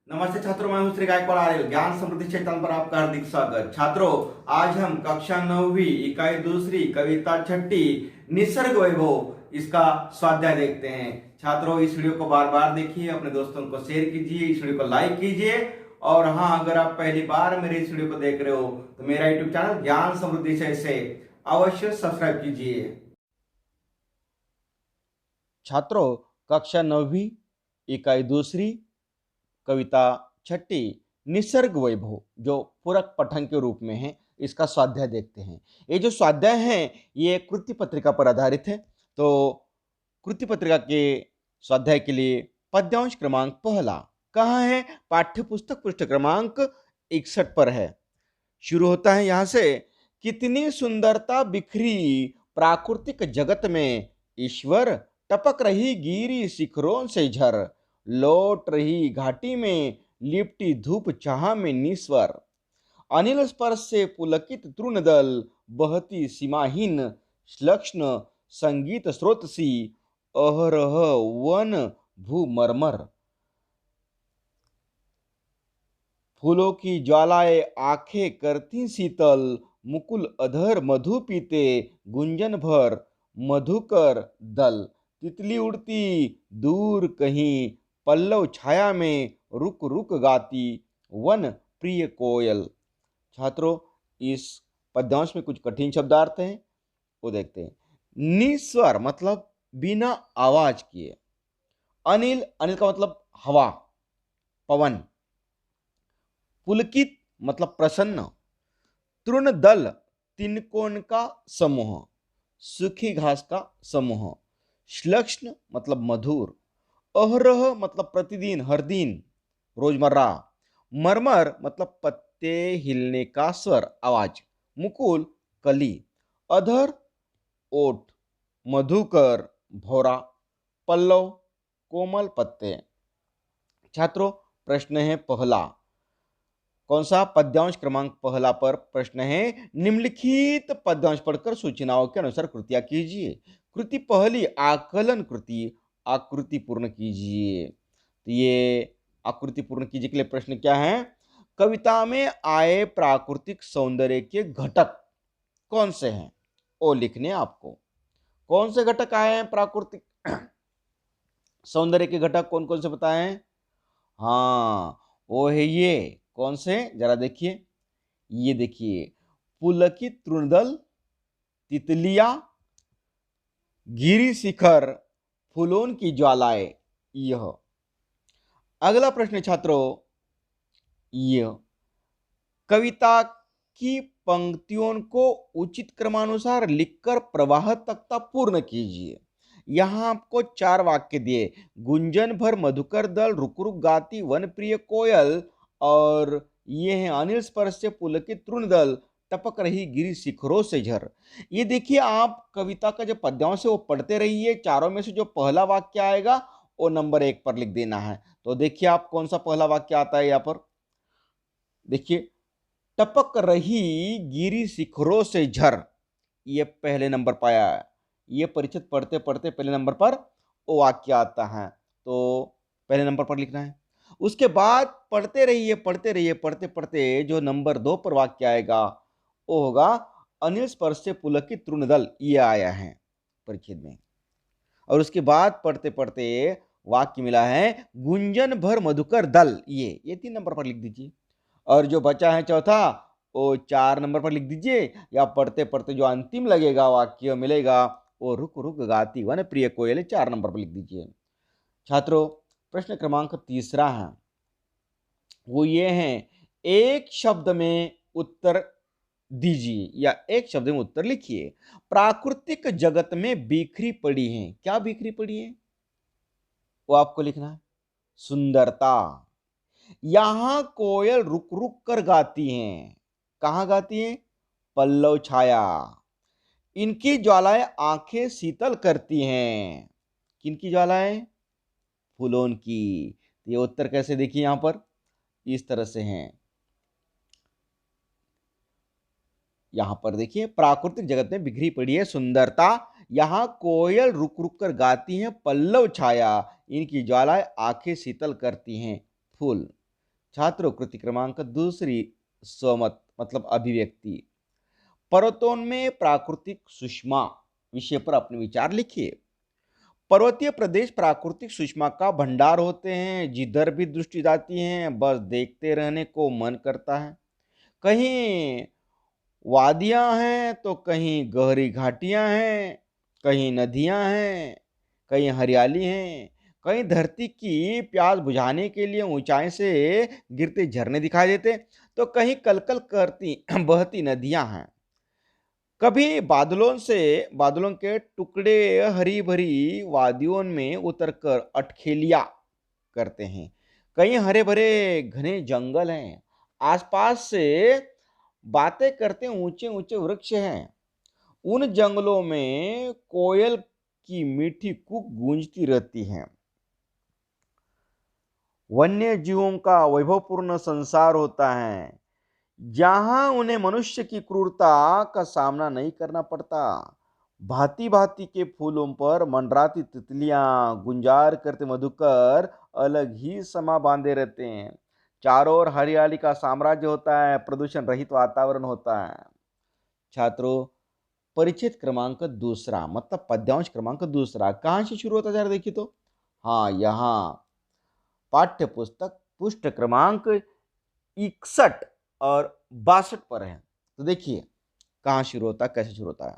नमस्ते छात्रों, मैं हूं श्री गायकवाड़ आर्य। ज्ञान समृद्धि चैतन्य पर आपका हार्दिक स्वागत। छात्रों, आज हम कक्षा 9वीं इकाई दूसरी कविता छठी निसर्ग वैभव इसका स्वाध्याय देखते हैं। छात्रों, इस वीडियो को बार बार देखिए, अपने दोस्तों को शेयर कीजिए, इस वीडियो को लाइक कीजिए। और हाँ, अगर आप पहली बार मेरे इस वीडियो को देख रहे हो तो मेरा यूट्यूब चैनल ज्ञान समृद्धि से अवश्य सब्सक्राइब कीजिए। छात्रों, कक्षा 9वीं इकाई दूसरी कविता छठी निसर्ग वैभव जो पूरक पठन के रूप में है, इसका स्वाध्याय देखते हैं। ये जो स्वाध्याय है ये कृति पत्रिका पर आधारित है। तो कृति पत्रिका के स्वाध्याय के लिए पद्यांश क्रमांक पहला कहाँ है? पाठ्य पुस्तक पृष्ठ क्रमांक 61 पर है। शुरू होता है यहां से, कितनी सुंदरता बिखरी प्राकृतिक जगत में, ईश्वर टपक रही गिरी शिखरों से झर, लौट रही घाटी में लिपटी धूप चाह में निस्वर, अनिल स्पर्श से पुलकित तृणदल, बहती सीमाहीन श्लक्ष्ण संगीत स्रोत सी, अहरह वन भूमरमर, फूलों की ज्वालाएं आंखें करती शीतल, मुकुल अधर मधु पीते गुंजन भर मधुकर दल, तितली उड़ती दूर कहीं पल्लव छाया में रुक रुक गाती वन प्रिय कोयल। छात्रों, इस पद्यांश में कुछ कठिन शब्दार्थ हैं, वो देखते हैं। निस्वर मतलब बिना आवाज किए। अनिल, अनिल का मतलब हवा, पवन। पुलकित मतलब प्रसन्न। तृणदल तिनकोन का समूह, सूखी घास का समूह। श्लक्ष्ण मतलब मधुर। अहरह मतलब प्रतिदिन, हर दिन, रोजमर्रा। मरमर मतलब पत्ते हिलने का स्वर, आवाज। मुकुल कली। अधर ओठ। मधुकर भौरा। पल्लव कोमल पत्ते। छात्रों, प्रश्न है पहला। कौन सा? पद्यांश क्रमांक पहला पर प्रश्न है, निम्नलिखित पद्यांश पढ़कर सूचनाओं के अनुसार कृतियां कीजिए। कृति पहली, आकलन कृति, आकृति पूर्ण कीजिए। तो ये आकृति पूर्ण कीजिए के लिए प्रश्न क्या है? कविता में आए प्राकृतिक सौंदर्य के घटक कौन से हैं, वो लिखने आपको। कौन से घटक आए हैं प्राकृतिक सौंदर्य के घटक? कौन कौन से बताए हैं? हाँ, वो है ये। कौन से? जरा देखिए, ये देखिए, पुलकित तृणदल, तितलियां, गिरी शिखर, फूलों की ज्वालाएं। यह अगला प्रश्न छात्रों, यह कविता की पंक्तियों को उचित क्रमानुसार लिखकर प्रवाह तख्ता पूर्ण कीजिए। यहां आपको 4 वाक्य दिए, गुंजन भर मधुकर दल, रुक रुक गाती वन प्रिय कोयल, और ये है अनिल स्पर्श से पुलकित तृणदल, टपक रही गिरी शिखरों से झर। ये देखिए, आप कविता का जो पद्यांश है वो पढ़ते रहिए। चारों में से जो पहला वाक्य आएगा वो नंबर 1 पर लिख देना है। तो देखिए आप कौन सा पहला वाक्य आता है। यहाँ पर देखिए, टपक रही गिरी शिखरों से झर, ये पहले नंबर पाया है। ये परिचित पढ़ते पढ़ते पहले नंबर पर वो वाक्य आता है, तो पहले नंबर पर लिखना है। उसके बाद पढ़ते रहिए पढ़ते रहिए, पढ़ते पढ़ते जो नंबर 2 पर वाक्य आएगा वो होगा, अनिल स्पर्श से पुलकित तृणदल, ये आया है परिच्छेद में। और उसके बाद पढ़ते पढ़ते वाक्य मिला है, गुंजन भर मधुकर दल, ये 3 नंबर पर लिख दीजिए। और जो बचा है चौथा, वो 4 नंबर पर लिख दीजिए। या पढ़ते पढ़ते जो अंतिम लगेगा वाक्य मिलेगा, वो रुक रुक गाती वन प्रिय कोयल, 4 नंबर पर लिख दीजिए। छात्रों, प्रश्न क्रमांक तीसरा है, वो ये है, एक शब्द में उत्तर दीजिए या एक शब्द में उत्तर लिखिए। प्राकृतिक जगत में बिखरी पड़ी है, क्या बिखरी पड़ी है वो आपको लिखना है। सुंदरता। यहां कोयल रुक रुक कर गाती हैं, कहां गाती हैं? पल्लव छाया। इनकी ज्वालाएं आंखें शीतल करती हैं, किनकी ज्वालाएं? फूलों की। ये उत्तर कैसे देखिए, यहां पर इस तरह से हैं। यहां पर देखिए, प्राकृतिक जगत में बिखरी पड़ी है सुंदरता, यहां कोयल रुक रुक कर गाती हैं, पल्लव छाया, इनकी ज्वालाएं आंखें शीतल करती हैं, फूल। छात्रों कृति क्रमांक दूसरी, स्वमत मतलब अभिव्यक्ति। पर्वतोन्मेय प्राकृतिक सुषमा विषय पर अपने विचार लिखिए। पर्वतीय प्रदेश प्राकृतिक सुषमा का भंडार होते हैं, जिधर भी दृष्टि जाती है बस देखते रहने को मन करता है। कहीं वादियां हैं तो कहीं गहरी घाटियां हैं, कहीं नदियां हैं, कहीं हरियाली है, कहीं धरती की प्यास बुझाने के लिए ऊंचाई से गिरते झरने दिखाई देते, तो कहीं कलकल करती बहती नदियां हैं। कभी बादलों के टुकड़े हरी भरी वादियों में उतरकर अटखेलियां करते हैं। कहीं हरे भरे घने जंगल हैं, आसपास से बातें करते ऊंचे ऊंचे वृक्ष हैं। उन जंगलों में कोयल की मीठी कूक गूंजती रहती है। वन्य जीवों का वैभवपूर्ण संसार होता है, जहां उन्हें मनुष्य की क्रूरता का सामना नहीं करना पड़ता। भांति भांति के फूलों पर मंडराती तितलियां गुंजार करते मधुकर अलग ही समा बांधे रहते हैं। चारों ओर हरियाली का साम्राज्य होता है, प्रदूषण रहित वातावरण होता है। छात्रों परिचित क्रमांक दूसरा मतलब पद्यांश क्रमांक दूसरा कहां से शुरू होता है जरा देखिए तो। हाँ, यहाँ पाठ्य पुस्तक पृष्ठ क्रमांक 61 और 62 पर है। तो देखिए कहां शुरू होता है, कैसे शुरू होता है।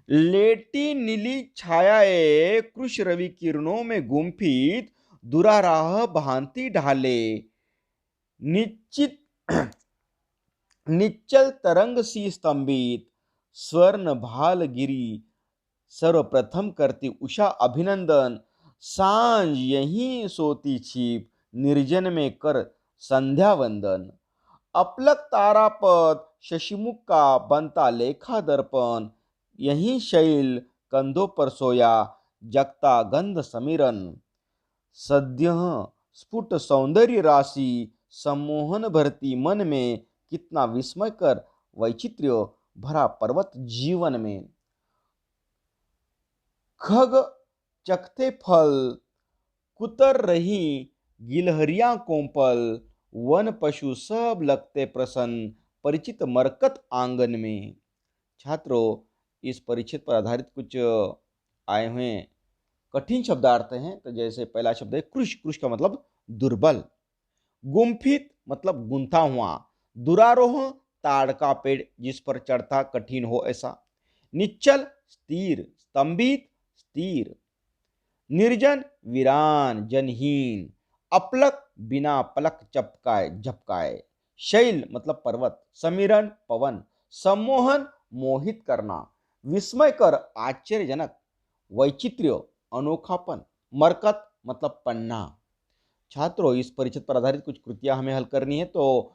लेटी नीली छायाए कृष रवि किरणों में गुम्फित दुराराह भांति ढाले निश्चित निश्चल तरंग सी स्तंभित स्वर्ण भाल गिरी सर्वप्रथम करती उषा अभिनंदन सांझ यहीं सोती छिप निर्जन में कर संध्या वंदन अपलक तारापद शशिमुख का बनता लेखा दर्पण यहीं शैल कंधों पर सोया जगता गंध समीरन सद्य स्फुट सौंदर्य राशि सम्मोहन भरती मन में कितना विस्मयकर वैचित्र्य भरा पर्वत जीवन में खग चखते फल कुतर रही गिलहरियां कोंपल वन पशु सब लगते प्रसन्न परिचित मरकत आंगन में। छात्रों इस परिचित पर आधारित कुछ आए हुए कठिन शब्दार्थ हैं। तो जैसे पहला शब्द है कृश, कृश का मतलब दुर्बल, गुम्फित मतलब गुंथा हुआ, दुरारोह ताड़ का पेड़ जिस पर चढ़ता कठिन हो ऐसा, निश्चल स्थिर, स्तंभित स्थिर, निर्जन वीरान जनहीन, अपलक बिना पलक चपकाए झपकाए, शैल मतलब पर्वत, समीरन पवन, सम्मोहन मोहित करना, विस्मयकर आश्चर्यजनक, वैचित्र्य अनोखापन, मरकत मतलब पन्ना। छात्रों इस परिचित पर आधारित कुछ कृतियां हमें हल करनी है। तो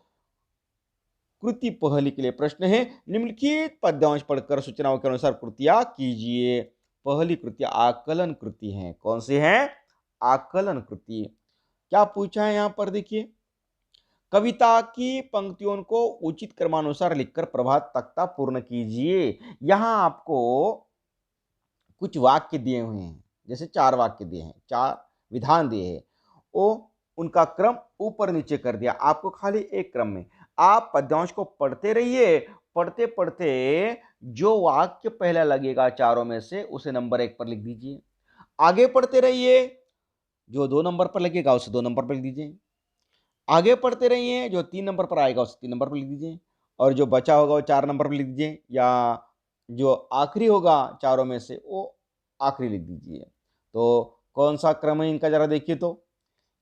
कृति पहली के लिए प्रश्न है, निम्नलिखित पद्यांश पढ़कर सूचनाओं के अनुसार कृतियां कीजिए। पहली कृति आकलन कृति है। कौन सी है? आकलन कृति। क्या पूछा है यहां पर देखिए, कविता की पंक्तियों को उचित क्रमानुसार लिखकर प्रभात तख्ता पूर्ण कीजिए। यहां आपको कुछ वाक्य दिए हुए हैं, जैसे 4 वाक्य दिए हैं, 4 विधान दिए हैं, वो उनका क्रम ऊपर नीचे कर दिया, आपको खाली एक क्रम में आप पद्यांश को पढ़ते रहिए। पढ़ते पढ़ते जो वाक्य पहला लगेगा चारों में से उसे नंबर 1 पर लिख दीजिए। आगे पढ़ते रहिए, जो 2 नंबर पर लगेगा उसे 2 नंबर पर लिख दीजिए। आगे पढ़ते रहिए, जो 3 नंबर पर आएगा उसे 3 नंबर पर लिख दीजिए, और जो बचा होगा वो 4 नंबर पर लिख दीजिए, या जो आखिरी होगा चारों में से वो आखिरी लिख दीजिए। तो कौन सा क्रम है इनका जरा देखिए तो,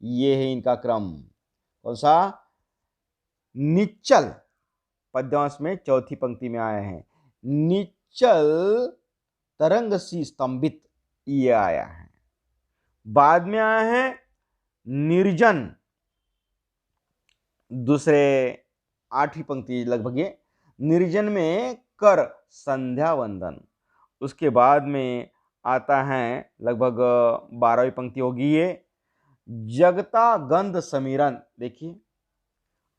ये है इनका क्रम। कौन सा? निश्चल पद्यांश में चौथी पंक्ति में आया है, निश्चल तरंग सी स्तंभित, ये आया है। बाद में आया है निर्जन, दूसरे 8वीं पंक्ति लगभग ये, निर्जन में कर संध्या वंदन। उसके बाद में आता है लगभग 12वीं पंक्ति होगी ये, जगता गंध समीरन, देखिए।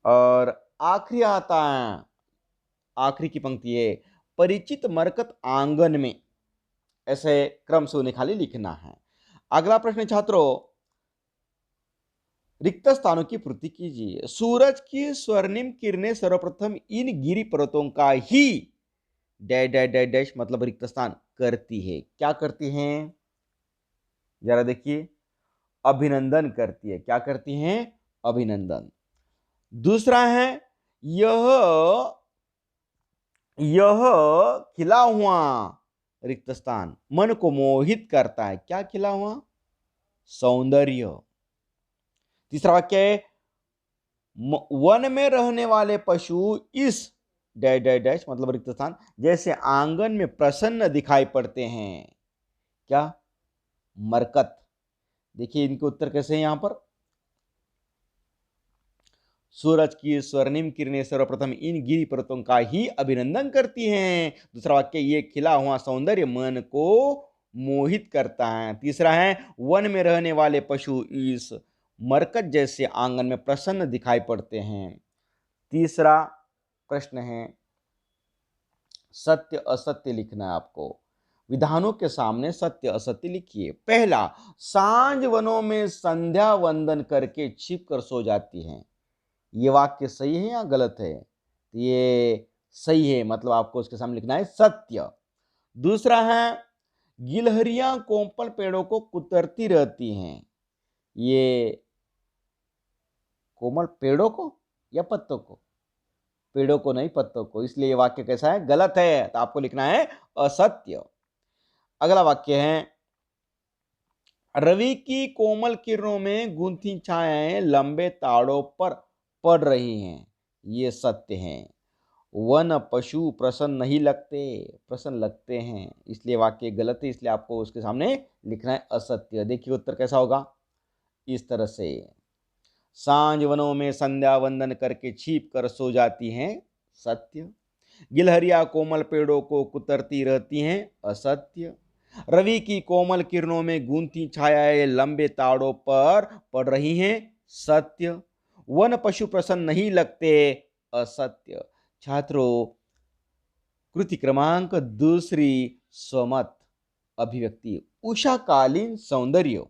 और आखिरी आता है, आखिरी की पंक्ति है परिचित मरकत आंगन में। ऐसे क्रम से उन्हें खाली लिखना है। अगला प्रश्न छात्रों, रिक्त स्थानों की पूर्ति कीजिए। सूरज की स्वर्णिम किरणें सर्वप्रथम इन गिरी पर्वतों का ही डैश डैश डैश डैश मतलब रिक्त स्थान करती है। क्या करती हैं? जरा देखिए, अभिनंदन करती है। क्या करती हैं? अभिनंदन। दूसरा है, यह यह खिला हुआ रिक्त स्थान मन को मोहित करता है। क्या खिला हुआ? सौंदर्य। तीसरा वाक्य है, वन में रहने वाले पशु इस डैश डैश डैश मतलब रिक्त स्थान जैसे आंगन में प्रसन्न दिखाई पड़ते हैं। क्या? मरकत। देखिए इनके उत्तर कैसे हैं यहां पर। सूरज की स्वर्णिम किरणें सर्वप्रथम इन गिरी पर्वतों का ही अभिनंदन करती हैं। दूसरा वाक्य, ये खिला हुआ सौंदर्य मन को मोहित करता है। तीसरा है, वन में रहने वाले पशु इस मरकत जैसे आंगन में प्रसन्न दिखाई पड़ते हैं। तीसरा प्रश्न है, सत्य असत्य लिखना है आपको। विधानों के सामने सत्य असत्य लिखिए। पहला, सांझ वनों में संध्या वंदन करके छिप कर सो जाती हैं। ये वाक्य सही है या गलत है? ये सही है, मतलब आपको उसके सामने लिखना है सत्य। दूसरा है, गिलहरियां कोमल पेड़ों को कुतरती रहती हैं। ये कोमल पेड़ों को या पत्तों को? पेड़ों को नहीं, पत्तों को, इसलिए ये वाक्य कैसा है? गलत है, तो आपको लिखना है असत्य। अगला वाक्य है, रवि की कोमल किरणों में गूंथी छायाएं लंबे ताड़ों पर पड़ रही हैं। ये सत्य है। वन पशु प्रसन्न नहीं लगते, प्रसन्न लगते हैं, इसलिए वाक्य गलत है, इसलिए आपको उसके सामने लिखना है असत्य। देखिए उत्तर कैसा होगा, इस तरह से। सांझ वनों में संध्या वंदन करके छिप कर सो जाती हैं, सत्य। गिलहरियां कोमल पेड़ों को कुतरती रहती हैं, असत्य। रवि की कोमल किरणों में गूंथी छायाएं लंबे ताड़ों पर पड़ रही हैं, सत्य। वन पशु प्रसन्न नहीं लगते, असत्य। छात्रों, कृति क्रमांक दूसरी, स्वमत अभिव्यक्ति उषाकालीन सौंदर्य,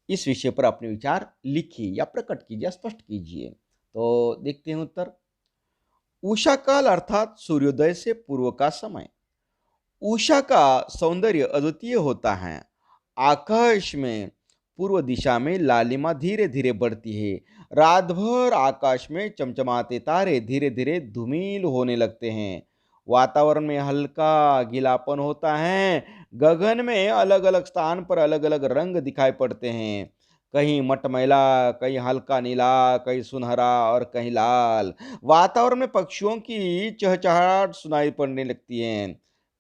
इस विषय पर अपने विचार लिखिए या प्रकट कीजिए, स्पष्ट कीजिए। तो देखते हैं उत्तर। उषा काल अर्थात सूर्योदय से पूर्व का समय। उषा का सौंदर्य अद्वितीय होता है। आकाश में पूर्व दिशा में लालिमा धीरे धीरे बढ़ती है। रात भर आकाश में चमचमाते तारे धीरे धीरे धूमिल होने लगते हैं। वातावरण में हल्का गीलापन होता है। गगन में अलग अलग स्थान पर अलग अलग रंग दिखाई पड़ते हैं। कहीं मटमैला, कहीं हल्का नीला, कहीं सुनहरा और कहीं लाल। वातावरण में पक्षियों की चहचहाहट सुनाई पड़ने लगती है।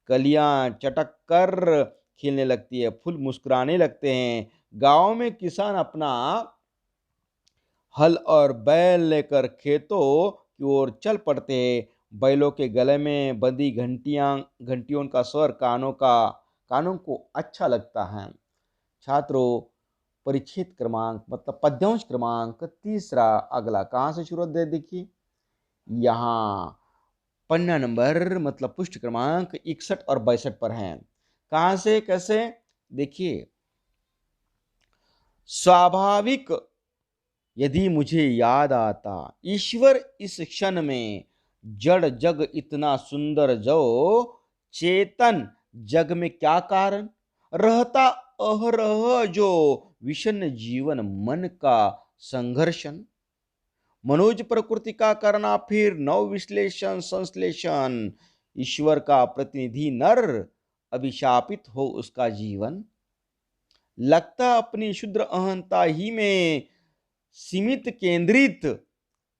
कलियां चटक कर खिलने लगती है, फूल मुस्कुराने लगते हैं। गांव में किसान अपना हल और बैल लेकर खेतों की ओर चल पड़ते हैं। बैलों के गले में बंधी घंटियों का स्वर कानों को अच्छा लगता है। छात्रों, परिच्छेद क्रमांक मतलब पद्यांश क्रमांक तीसरा अगला कहाँ से शुरू होता है? देखिए यहाँ पन्ना नंबर मतलब पृष्ठ क्रमांक 61 और 62 पर हैं। कहां से, कैसे? देखिए, स्वाभाविक यदि मुझे याद आता, ईश्वर इस क्षण में जड़ जग इतना सुंदर जो, चेतन जग में क्या कारण, रहता अहरह जो, विषन्न जीवन मन का संघर्षण। मनोज प्रकृति का करना फिर नव विश्लेषण संश्लेषण। ईश्वर का प्रतिनिधि नर, अभिशापित हो उसका जीवन। लगता अपनी शुद्र अहंता ही में सीमित केंद्रित,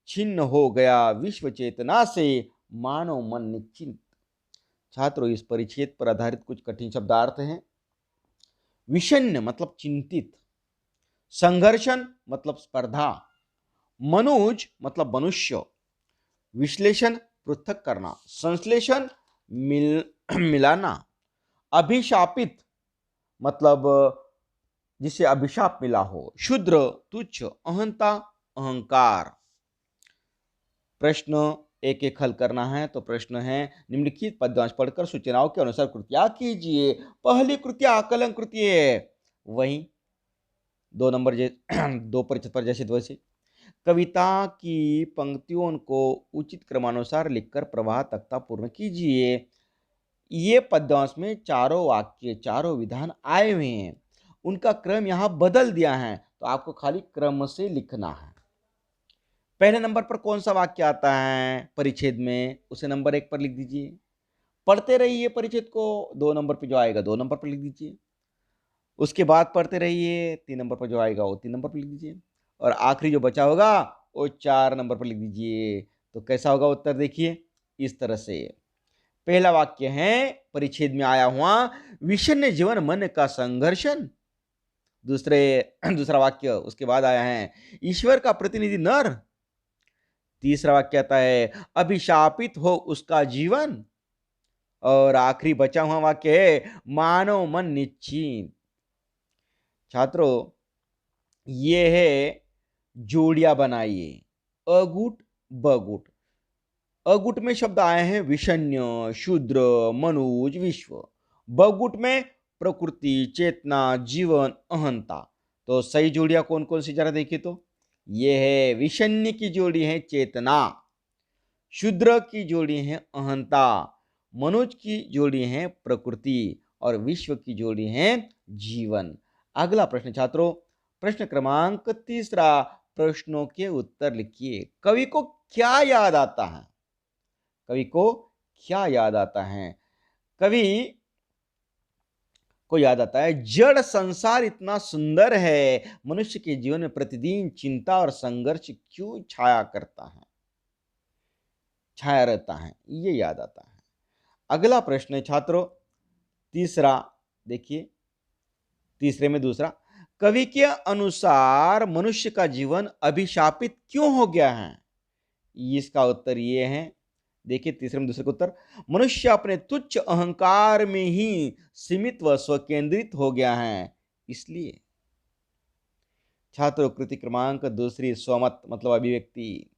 छिन्न हो गया विश्व चेतना से मानव मन निश्चिंत। छात्रों, इस परिच्छेद पर आधारित कुछ कठिन शब्दार्थ हैं। विषन्न मतलब चिंतित, संघर्षण मतलब स्पर्धा, मनोज मतलब मनुष्य, विश्लेषण पृथक करना, संश्लेषण मिलाना, अभिशापित मतलब जिसे अभिशाप मिला हो, शुद्र तुच्छ, अहंता अहंकार। प्रश्न एक एक हल करना है। तो प्रश्न है, निम्नलिखित पद्यांश पढ़कर सूचनाओं के अनुसार कृतियां कीजिए। पहली कृतियां आकलन कृति है, वहीं 2 नंबर 2 परिचित परिभाषित वैसे कविता की पंक्तियों को उचित क्रमानुसार लिखकर प्रवाह तख्ता पूर्ण कीजिए। ये पद्यांश में चारों वाक्य, चारों विधान आए हुए हैं, उनका क्रम यहाँ बदल दिया है, तो आपको खाली क्रम से लिखना है। पहले नंबर पर कौन सा वाक्य आता है परिच्छेद में, उसे नंबर 1 पर लिख दीजिए। पढ़ते रहिए परिच्छेद को, 2 नंबर पर जो आएगा 2 नंबर पर लिख दीजिए। उसके बाद पढ़ते रहिए, 3 नंबर पर जो आएगा वो 3 नंबर पर लिख दीजिए, और आखिरी जो बचा होगा वो 4 नंबर पर लिख दीजिए। तो कैसा होगा उत्तर, देखिए इस तरह से। पहला वाक्य है परिच्छेद में आया हुआ, विषण्ण जीवन मन का संघर्षण। दूसरा वाक्य उसके बाद आया है, ईश्वर का प्रतिनिधि नर। तीसरा वाक्य आता है, अभिशापित हो उसका जीवन। और आखिरी बचा हुआ वाक्य है, मानव मन निश्चिंत। छात्रों, ये है जोड़ियां बनाइए, अगुट बगुट। अगुट में शब्द आए हैं विषण्य, शूद्र, मनुज, विश्व। बगुट में प्रकृति, चेतना, जीवन, अहंता। तो सही जोड़ियां कौन कौन सी जरा देखिए तो, ये है विषण्य की जोड़ी है चेतना, शूद्र की जोड़ी है अहंता, मनुज की जोड़ी है प्रकृति, और विश्व की जोड़ी है जीवन। अगला प्रश्न छात्रों, प्रश्न क्रमांक 3, प्रश्नों के उत्तर लिखिए। कवि को क्या याद आता है? कवि को क्या याद आता है? कवि को याद आता है, जड़ संसार इतना सुंदर है, मनुष्य के जीवन में प्रतिदिन चिंता और संघर्ष क्यों छाया रहता है, ये याद आता है। अगला प्रश्न है छात्रों, तीसरा, देखिए तीसरे में दूसरा, कवि के अनुसार मनुष्य का जीवन अभिशापित क्यों हो गया है? इसका उत्तर ये है, देखिए तीसरे में दूसरे का उत्तर, मनुष्य अपने तुच्छ अहंकार में ही सीमित व स्वकेंद्रित हो गया है, इसलिए। छात्रों, कृति क्रमांक 2, स्वमत मतलब अभिव्यक्ति।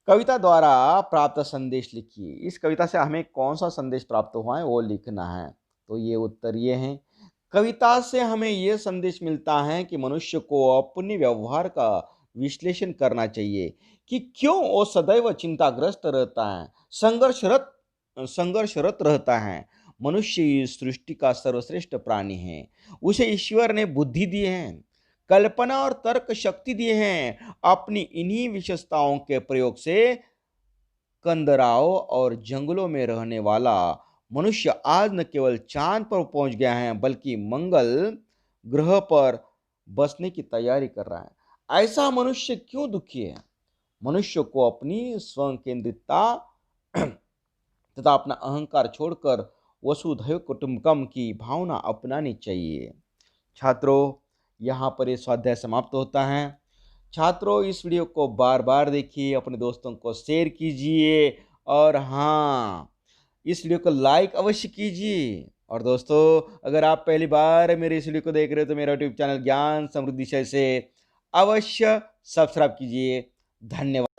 कविता द्वारा प्राप्त संदेश लिखिए। इस कविता से हमें कौन सा संदेश प्राप्त हुआ है वो लिखना है। तो ये उत्तर ये है, कविता से हमें ये संदेश मिलता है कि मनुष्य को अपने व्यवहार का विश्लेषण करना चाहिए कि क्यों वो सदैव चिंताग्रस्त रहता है, संघर्षरत रहता है। मनुष्य इस सृष्टि का सर्वश्रेष्ठ प्राणी है, उसे ईश्वर ने बुद्धि दी है, कल्पना और तर्क शक्ति दिए हैं। अपनी इन्हीं विशेषताओं के प्रयोग से कंदराओं और जंगलों में रहने वाला मनुष्य आज न केवल चांद पर पहुंच गया है, बल्कि मंगल ग्रह पर बसने की तैयारी कर रहा है। ऐसा मनुष्य क्यों दुखी है? मनुष्य को अपनी स्वकेंद्रितता तथा अपना अहंकार छोड़कर वसुधैव कुटुंबकम की भावना अपनानी चाहिए। छात्रों, यहाँ पर ये स्वाध्याय समाप्त होता है। छात्रों, इस वीडियो को बार बार देखिए, अपने दोस्तों को शेयर कीजिए, और हाँ, इस वीडियो को लाइक अवश्य कीजिए। और दोस्तों, अगर आप पहली बार मेरे इस वीडियो को देख रहे हो तो मेरा यूट्यूब चैनल ज्ञान समृद्धि से अवश्य सब्सक्राइब कीजिए। धन्यवाद।